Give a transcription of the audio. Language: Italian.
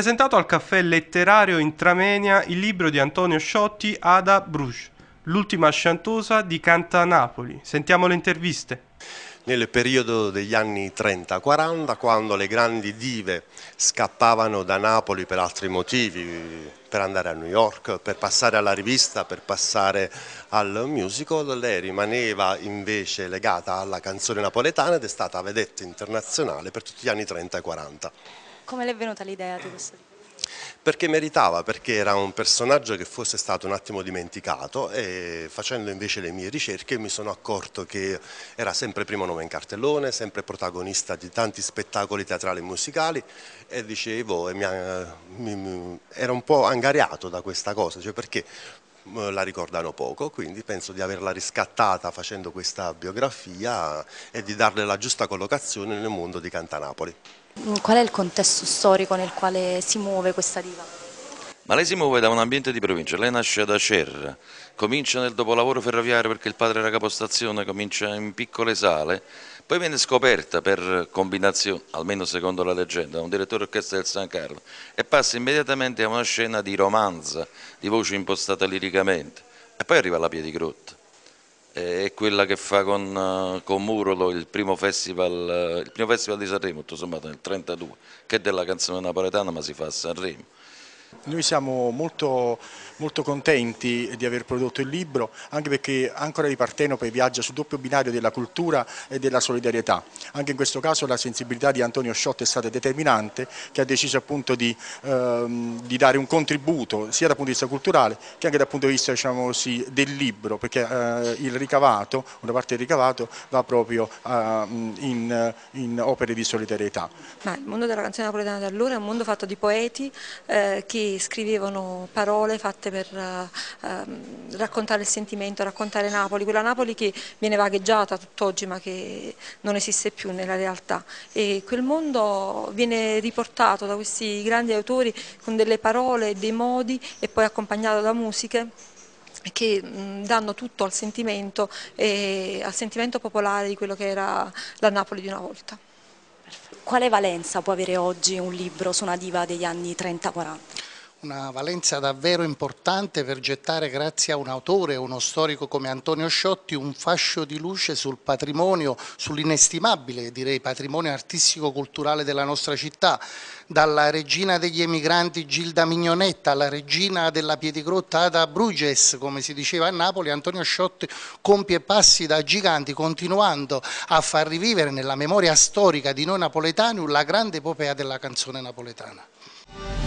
presentato al Caffè Letterario Intramenia il libro di Antonio Sciotti, Ada Bruges, l'ultima chanteuse di Cantanapoli. Sentiamo le interviste. Nel periodo degli anni 30-40, quando le grandi dive scappavano da Napoli per altri motivi, per andare a New York, per passare alla rivista, per passare al musical, lei rimaneva invece legata alla canzone napoletana ed è stata vedetta internazionale per tutti gli anni 30 e 40. Come le è venuta l'idea di questo libro? Perché meritava, perché era un personaggio che fosse stato un attimo dimenticato e facendo invece le mie ricerche mi sono accorto che era sempre primo nome in cartellone, sempre protagonista di tanti spettacoli teatrali e musicali e dicevo, era un po' angariato da questa cosa, cioè perché la ricordano poco, quindi penso di averla riscattata facendo questa biografia e di darle la giusta collocazione nel mondo di Cantanapoli. Qual è il contesto storico nel quale si muove questa diva? Ma lei si muove da un ambiente di provincia, lei nasce da Cerra, comincia nel dopolavoro ferroviario perché il padre era capostazione, comincia in piccole sale, poi viene scoperta per combinazione, almeno secondo la leggenda, da un direttore orchestra del San Carlo e passa immediatamente a una scena di romanza, di voce impostata liricamente e poi arriva alla Piedigrotta. È quella che fa con Murolo il primo festival di Sanremo, tutto sommato nel 1932, che è della canzone napoletana ma si fa a Sanremo. Noi siamo molto contenti di aver prodotto il libro, anche perché Ancora di Partenope viaggia sul doppio binario della cultura e della solidarietà. Anche in questo caso la sensibilità di Antonio Sciotti è stata determinante, che ha deciso appunto di dare un contributo sia dal punto di vista culturale che anche dal punto di vista, diciamo così, del libro, perché il ricavato, una parte del ricavato va proprio in opere di solidarietà. Ma il mondo della canzone napoletana di allora è un mondo fatto di poeti che scrivevano parole fatte per raccontare il sentimento, raccontare Napoli, quella Napoli che viene vagheggiata tutt'oggi ma che non esiste più nella realtà, e quel mondo viene riportato da questi grandi autori con delle parole, dei modi e poi accompagnato da musiche che danno tutto al sentimento popolare di quello che era la Napoli di una volta. Quale valenza può avere oggi un libro su una diva degli anni 30-40? Una valenza davvero importante per gettare, grazie a un autore, uno storico come Antonio Sciotti, un fascio di luce sul patrimonio, sull'inestimabile, direi, patrimonio artistico-culturale della nostra città, dalla regina degli emigranti Gilda Mignonetta alla regina della Piedigrotta Ada Bruges, come si diceva a Napoli. Antonio Sciotti compie passi da giganti, continuando a far rivivere nella memoria storica di noi napoletani la grande epopea della canzone napoletana.